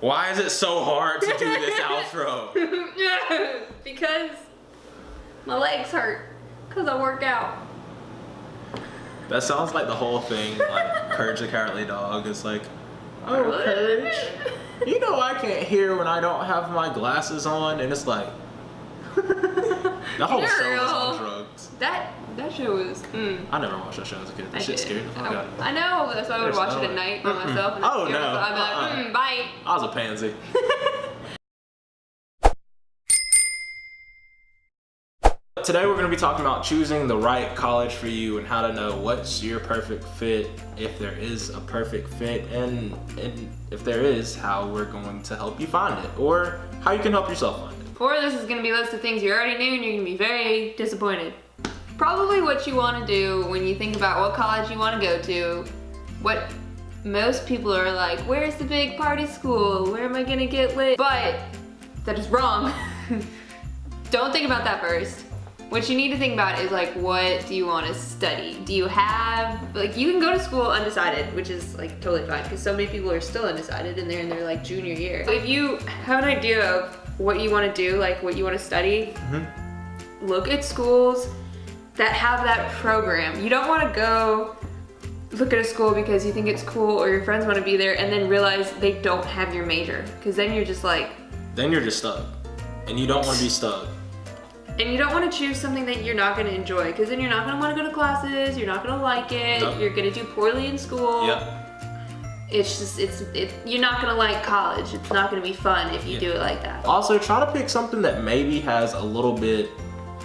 Why is it so hard to do this outro? Because my legs hurt. Because I work out. That sounds like the whole thing, like Courage the Cowardly Dog. It's like, oh, Courage, you know I can't hear when I don't have my glasses on, and it's like, the whole show was on drugs. That show was. I never watched that show as a kid. That shit scared the fuck out of me. I know, that's why I would watch it at night by myself. And Oh no! I'd be like, bye. I was a pansy. Today we're going to be talking about choosing the right college for you and how to know what's your perfect fit, if there is a perfect fit, and if there is, how we're going to help you find it, or how you can help yourself find it. Or this is going to be a list of things you already knew and you're going to be very disappointed. Probably what you want to do when you think about what college you want to go to, what most people are like, where's the big party school? Where am I going to get lit? But that is wrong. Don't think about that first. What you need to think about is like, what do you want to study? Do you have, like, you can go to school undecided, which is like totally fine because so many people are still undecided and they're in their like junior year. If you have an idea of what you want to do, like what you want to study, look at schools that have that program. You don't want to go look at a school because you think it's cool or your friends want to be there and then realize they don't have your major, because then you're just like... Then you're just stuck, and you don't want to be stuck. And you don't want to choose something that you're not going to enjoy, because then you're not going to want to go to classes, you're not going to like it, you're going to do poorly in school. It's just, you're not going to like college. It's not going to be fun if you do it like that. Also, try to pick something that maybe has a little bit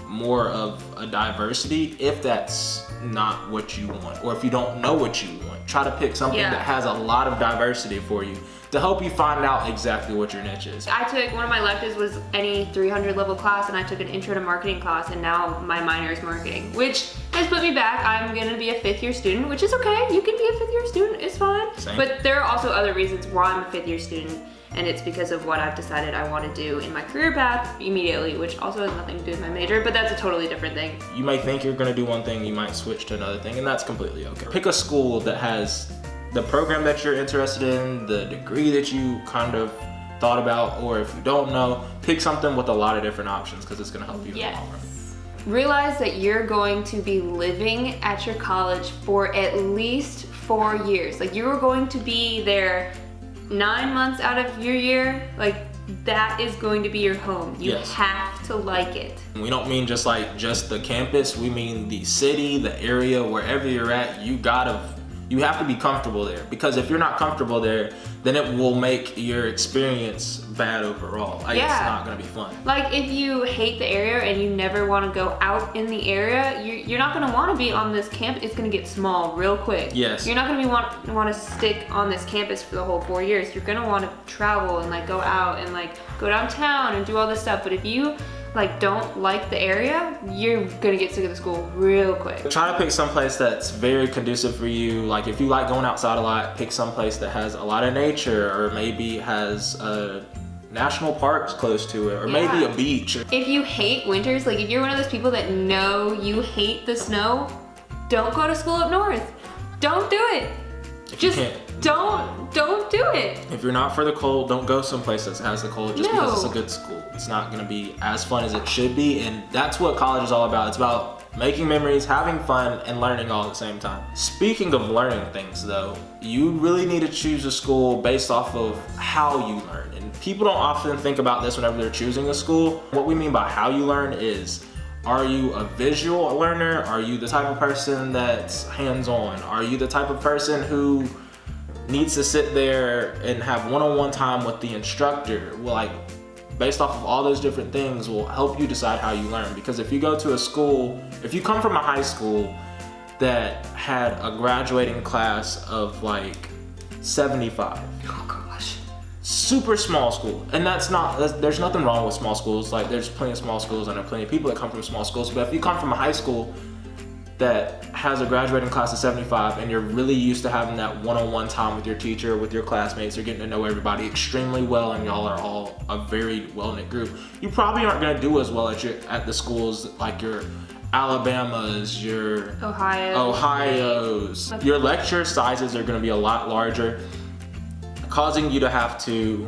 more of a diversity, if that's not what you want, or if you don't know what you want. Try to pick something that has a lot of diversity for you, to help you find out exactly what your niche is. I took, one of my electives was any 300 level class, and I took an intro to marketing class, and now my minor is marketing, which has put me back. I'm gonna be a 5th year student, which is okay. You can be a 5th year student, it's fine. Same. But there are also other reasons why I'm a 5th year student, and it's because of what I've decided I want to do in my career path immediately, which also has nothing to do with my major, but that's a totally different thing. You may think you're gonna do one thing, you might switch to another thing, and that's completely okay. Pick a school that has the program that you're interested in, the degree that you kind of thought about, or if you don't know, pick something with a lot of different options, because it's gonna help you in the long run. Realize that you're going to be living at your college for at least 4 years. Like, you're going to be there 9 months out of your year. Like, that is going to be your home. You have to like it. We don't mean just the campus, we mean the city, the area, wherever you're at. You have to be comfortable there, because if you're not comfortable there, then it will make your experience bad overall. Like, it's not gonna be fun. Like, if you hate the area and you never wanna go out in the area, you're not gonna wanna be on this campus. It's gonna get small real quick. Yes. You're not gonna wanna stick on this campus for the whole 4 years. You're gonna wanna travel and like go out and like go downtown and do all this stuff. But if you like don't like the area, you're gonna get sick of the school real quick. Try to pick some place that's very conducive for you. Like, if you like going outside a lot, pick some place that has a lot of nature, or maybe has national parks close to it, or maybe a beach. If you hate winters, like if you're one of those people that know you hate the snow, don't go to school up north. Don't do it. Don't do it. If you're not for the cold, don't go someplace that has the cold just because it's a good school. It's not gonna be as fun as it should be, and that's what college is all about. It's about making memories, having fun, and learning all at the same time. Speaking of learning things though, you really need to choose a school based off of how you learn. And people don't often think about this whenever they're choosing a school. What we mean by how you learn is, are you a visual learner? Are you the type of person that's hands-on? Are you the type of person who needs to sit there and have one-on-one time with the instructor? Well, like, based off of all those different things will help you decide how you learn. Because if you go to a school, if you come from a high school that had a graduating class of like 75. Oh gosh. Super small school. And there's nothing wrong with small schools. Like, there's plenty of small schools and there are plenty of people that come from small schools. But if you come from a high school that has a graduating class of 75 and you're really used to having that one-on-one time with your teacher, with your classmates, you're getting to know everybody extremely well, and y'all are all a very well-knit group, you probably aren't going to do as well at the schools like your Alabamas, your Ohio's. Your lecture sizes are going to be a lot larger. causing you to have to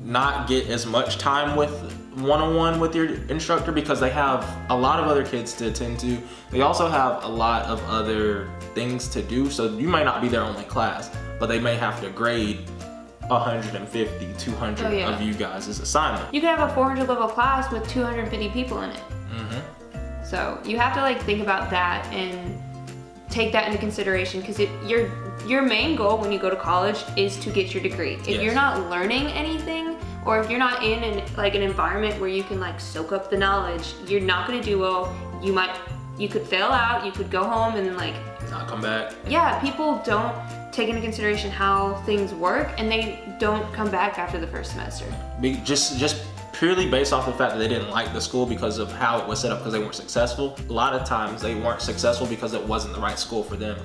not get as much time with one-on-one with your instructor because they have a lot of other kids to attend to. They also have a lot of other things to do, so you might not be their only class, but they may have to grade 150, 200 of you guys' assignment. You could have a 400 level class with 250 people in it. So you have to like think about that and take that into consideration, because your main goal when you go to college is to get your degree. If you're not learning anything, or if you're not in an environment where you can like soak up the knowledge, you're not gonna do well. You could fail out, you could go home and then like not come back. Yeah, people don't take into consideration how things work, and they don't come back after the first semester. Just purely based off the fact that they didn't like the school because of how it was set up, because they weren't successful. A lot of times they weren't successful because it wasn't the right school for them,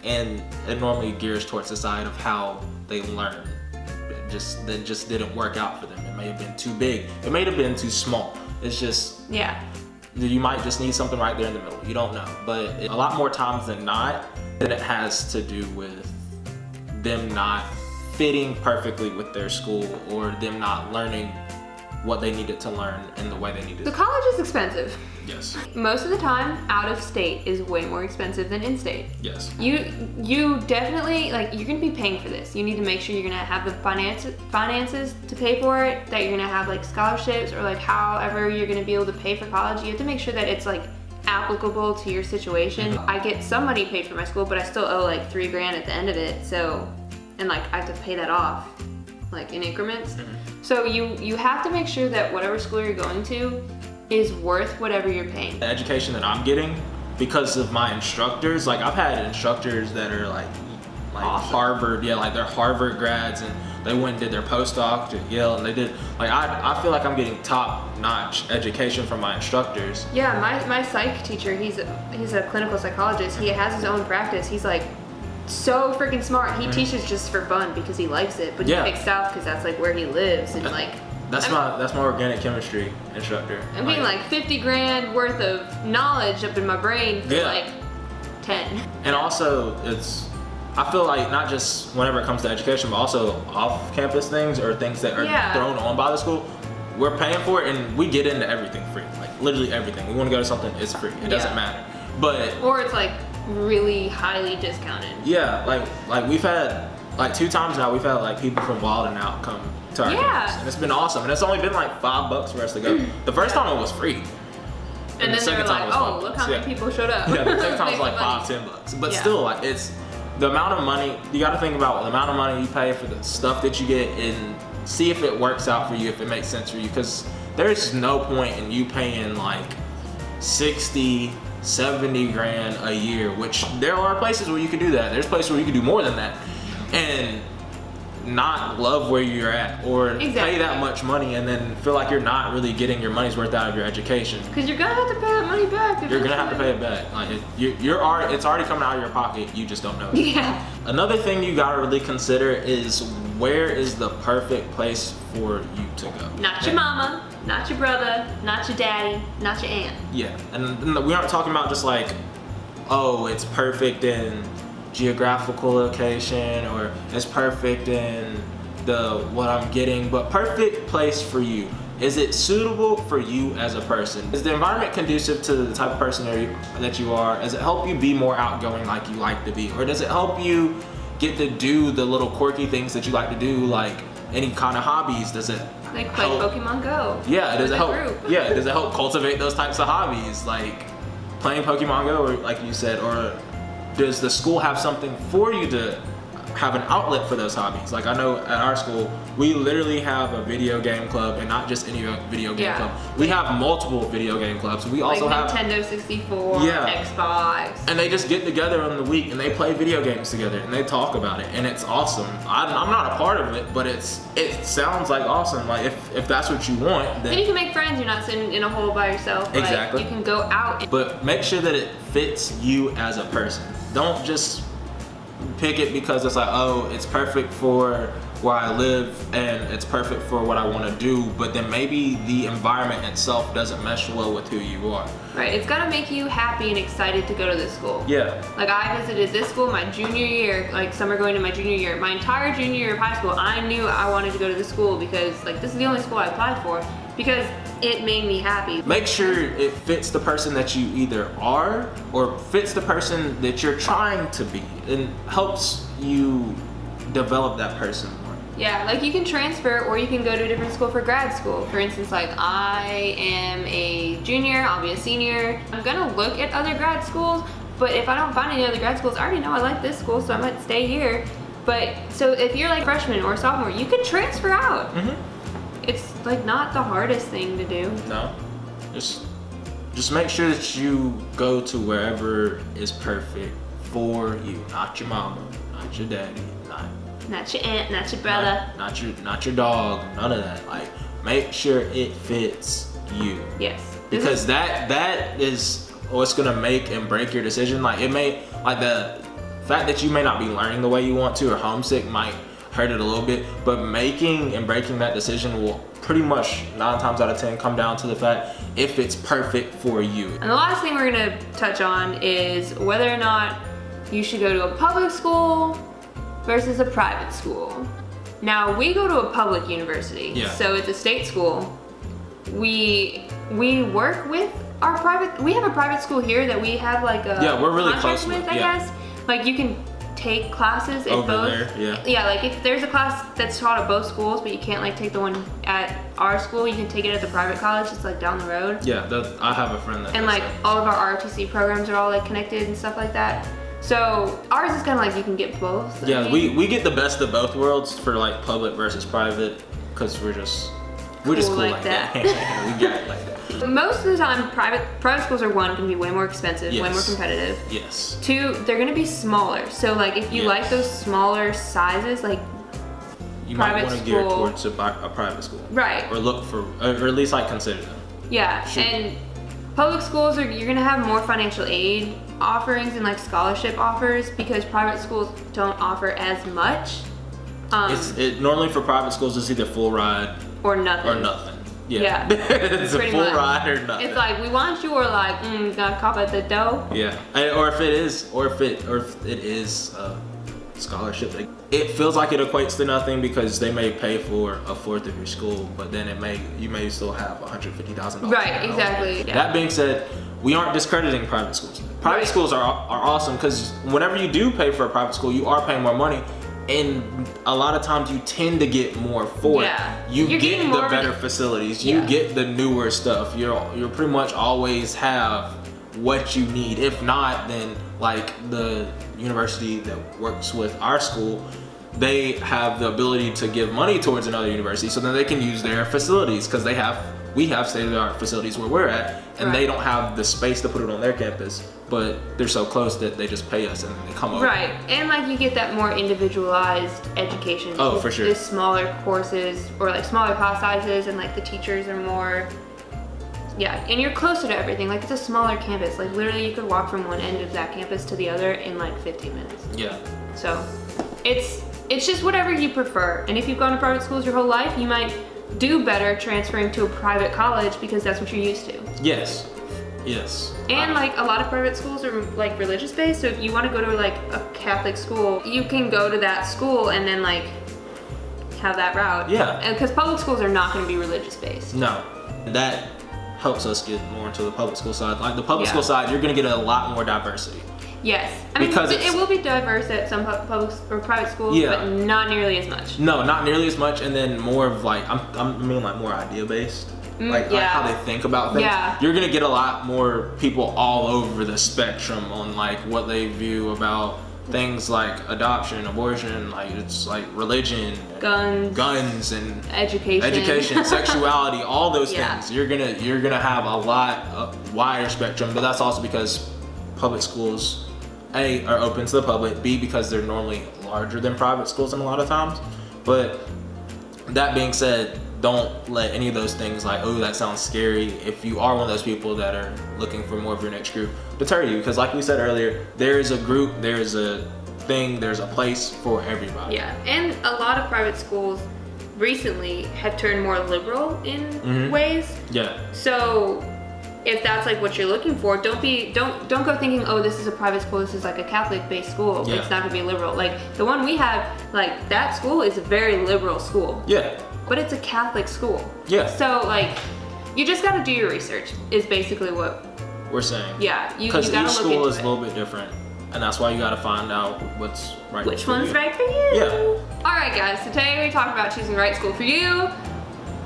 and it normally gears towards the side of how they learn. That just didn't work out for them. It may have been too big. It may have been too small. It's just, you might just need something right there in the middle. You don't know. But a lot more times than not, it has to do with them not fitting perfectly with their school, or them not learning what they needed to learn in the way they needed to. The college is expensive. Yes. Most of the time, out of state is way more expensive than in state. Yes. You definitely, like, you're gonna be paying for this. You need to make sure you're gonna have the finances to pay for it, that you're gonna have like scholarships, or like however you're gonna be able to pay for college. You have to make sure that it's like applicable to your situation. I get some money paid for my school, but I still owe like $3 grand at the end of it. So, and like I have to pay that off like in increments. So you have to make sure that whatever school you're going to is worth whatever you're paying. The education that I'm getting, because of my instructors, like I've had instructors that are like awesome. Harvard, like they're Harvard grads, and they went and did their postdoc at Yale, and they did, like I feel like I'm getting top-notch education from my instructors. Yeah, my psych teacher, he's a clinical psychologist. He has his own practice. He's like so freaking smart. He teaches just for fun because he likes it, but he picks South because that's like where he lives, and like that's my organic chemistry instructor. I mean, like 50 grand worth of knowledge up in my brain for like 10. And also I feel like not just whenever it comes to education, but also off-campus things or things that are thrown on by the school, we're paying for it, and we get into everything free, like literally everything. We want to go to something, it's free. It doesn't matter. Or it's like really highly discounted. Yeah, like we've had like 2 times now, we've had like people from Wild and Out come to our campus, and it's been awesome. And it's only been like $5 for us to go. The first time it was free. And then they were like, oh, look how many people showed up. Yeah, the second time was like $5-10. But still, like it's the amount of money, you got to think about the amount of money you pay for the stuff that you get, and see if it works out for you, if it makes sense for you. Because there's no point in you paying like 60, 70 grand a year, which there are places where you can do that. There's places where you can do more than that, and not love where you're at, or pay that much money and then feel like you're not really getting your money's worth out of your education. Because you're gonna have to pay that money back. You're gonna have to pay it back. Like it's already coming out of your pocket. You just don't know it. Yeah. Another thing you gotta really consider is, where is the perfect place for you to go? Not your mama, not your brother, not your daddy, not your aunt. Yeah, and we aren't talking about just like, oh, it's perfect in geographical location, or it's perfect in what I'm getting, but perfect place for you. Is it suitable for you as a person? Is the environment conducive to the type of person that you are? Does it help you be more outgoing like you like to be? Or does it help you get to do the little quirky things that you like to do, like any kind of hobbies? Does it like play Pokemon Go? Yeah, does it help? Yeah, does it help cultivate those types of hobbies, like playing Pokemon Go, or like you said, or does the school have something for you to have an outlet for those hobbies? Like I know at our school, we literally have a video game club, and not just any video game club. We have multiple video game clubs. We also have Nintendo 64, Xbox. And they just get together on the week and they play video games together and they talk about it, and it's awesome. I'm not a part of it, but it sounds like awesome. Like if that's what you want, then you can make friends. You're not sitting in a hole by yourself. Exactly. Like, you can go out. But make sure that it fits you as a person. Don't just pick it because it's like, oh, it's perfect for where I live and it's perfect for what I want to do, but then maybe the environment itself doesn't mesh well with who you are. Right, it's gotta make you happy and excited to go to this school. Yeah. Like I visited this school my junior year, like summer going to my junior year. My entire junior year of high school, I knew I wanted to go to this school because like this is the only school I applied for because it made me happy. Make sure it fits the person that you either are or fits the person that you're trying to be and helps you develop that person more. Yeah, like you can transfer or you can go to a different school for grad school. For instance, like I am a junior, I'll be a senior. I'm gonna look at other grad schools, but if I don't find any other grad schools, I already know I like this school, so I might stay here. But so if you're like freshman or sophomore, you could transfer out. It's like not the hardest thing to do. No, just make sure that you go to wherever is perfect for you, not your mama, not your daddy, not your aunt, not your brother, not your dog, none of that. Like, make sure it fits you. Yes. Because that is what's gonna make and break your decision. Like it may, like the fact that you may not be learning the way you want to or homesick might hurt it a little bit, but making and breaking that decision will pretty much 9 times out of 10 come down to the fact if it's perfect for you. And the last thing we're gonna touch on is whether or not you should go to a public school versus a private school. Now we go to a public university, so it's a state school. We work with our private. We have a private school here that we have like a we're really contract close with. I guess. Like you can take classes at over both. there. Yeah, like if there's a class that's taught at both schools, but you can't like take the one at our school, you can take it at the private college. It's like down the road. Yeah, I have a friend that. And like all of our ROTC programs are all like connected and stuff like that. So ours is kind of like you can get both. Yeah, we get the best of both worlds for like public versus private because we're just cool like that. We got it like that. Most of the time, private schools are one, can be way more expensive, way more competitive. Yes. 2, they're gonna be smaller. So like if you like those smaller sizes, like you might want to gear towards a private school. Right. Or look for, or at least like consider them. Yeah, and public schools you're gonna have more financial aid offerings and like scholarship offers because private schools don't offer as much. Normally for private schools it's either full ride or nothing. Yeah. It's a full ride or nothing. It's like we want you or like gonna cop at the dough. Yeah, or if it is scholarship, it feels like it equates to nothing because they may pay for a fourth of your school, but then you may still have $150,000. Right, exactly. Yeah. That being said, we aren't discrediting private schools. Private schools are awesome because whenever you do pay for a private school, you are paying more money. And a lot of times you tend to get more for it. You get the better facilities. You get the newer stuff. You'll pretty much always have what you need. If not, then like the university that works with our school, they have the ability to give money towards another university so then they can use their facilities because we have state-of-the-art facilities where we're at and they don't have the space to put it on their campus, but they're so close that they just pay us and they come over. Right, and like you get that more individualized education. Oh, for sure. There's smaller courses or like smaller class sizes and like the teachers are more, and you're closer to everything. Like it's a smaller campus. Like literally you could walk from one end of that campus to the other in like 15 minutes. Yeah. So it's just whatever you prefer. And if you've gone to private schools your whole life, you might do better transferring to a private college because that's what you're used to. Yes. And like a lot of private schools are like religious based, so if you want to go to like a Catholic school, you can go to that school and then like have that route. Yeah. And because public schools are not going to be religious based. No. That helps us get more into the public school side. Like the public school side, you're going to get a lot more diversity. Yes, I mean because it will be diverse at some public or private schools, but not nearly as much. No, not nearly as much, and then more of like I mean like more idea based, like how they think about things. Yeah. You're gonna get a lot more people all over the spectrum on like what they view about things like adoption, abortion, like it's like religion, guns, and education, sexuality, all those things. You're gonna have a lot wider spectrum, but that's also because public schools A, are open to the public, B, because they're normally larger than private schools in a lot of times. But that being said, don't let any of those things like, oh, that sounds scary, if you are one of those people that are looking for more of your next group, deter you. Because like we said earlier, there is a group, there is a thing. There's a place for everybody. Yeah, and a lot of private schools recently have turned more liberal in ways. Yeah. So if that's like what you're looking for, don't go thinking, oh, this is a private school, this is like a Catholic-based school. Yeah. It's not gonna be liberal. Like the one we have, like that school is a very liberal school. Yeah. But it's a Catholic school. Yeah. So like, you just gotta do your research. Is basically what we're saying. Yeah, you because gotta each look school into is a little bit different, and that's why you got to find out what's right. Which for one's you. right for you? Yeah. All right, guys. So today we talked about choosing the right school for you,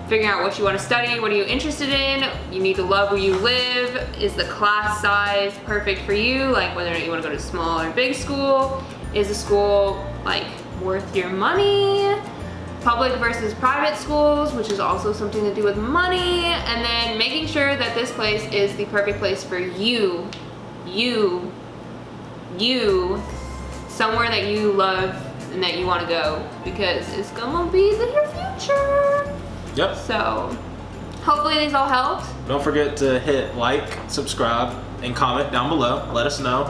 figuring out what you want to study, what are you interested in. You need to love where you live. Is the class size perfect for you? Like whether or not you want to go to a small or big school. Is the school like worth your money? Public versus private schools, which is also something to do with money, and then making sure that this place is the perfect place for you, somewhere that you love and that you want to go, because it's gonna be your future. Yep. So hopefully these all helped. Don't forget to hit like, subscribe, and comment down below. Let us know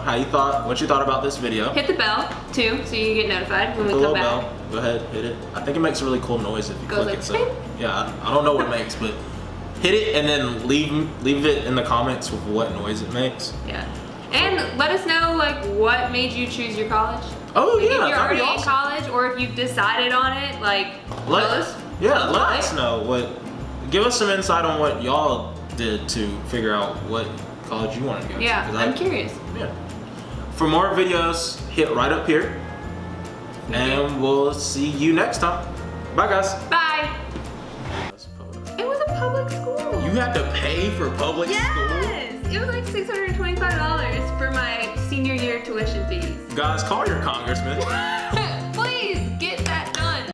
what you thought about this video. Hit the bell too, so you get notified when we The come little back. bell. Go ahead, hit it. I think it makes a really cool noise if you Goes click like it. So yeah, I don't know what it makes, but hit it and then leave it in the comments with what noise it makes. Yeah. And let us know like what made you choose your college. Oh Like, yeah, if you're that'd already be in awesome. college, or if you've decided on it, like Let us know give us some insight on what y'all did to figure out what college you wanted to go to. Yeah, 'Cause I'm curious. Yeah. For more videos, hit right up here. And we'll see you next time. Bye guys. Bye. It was a public school. You had to pay for public school? Yes. It was like $625 for my senior year tuition fees. Guys, call your congressman. Please get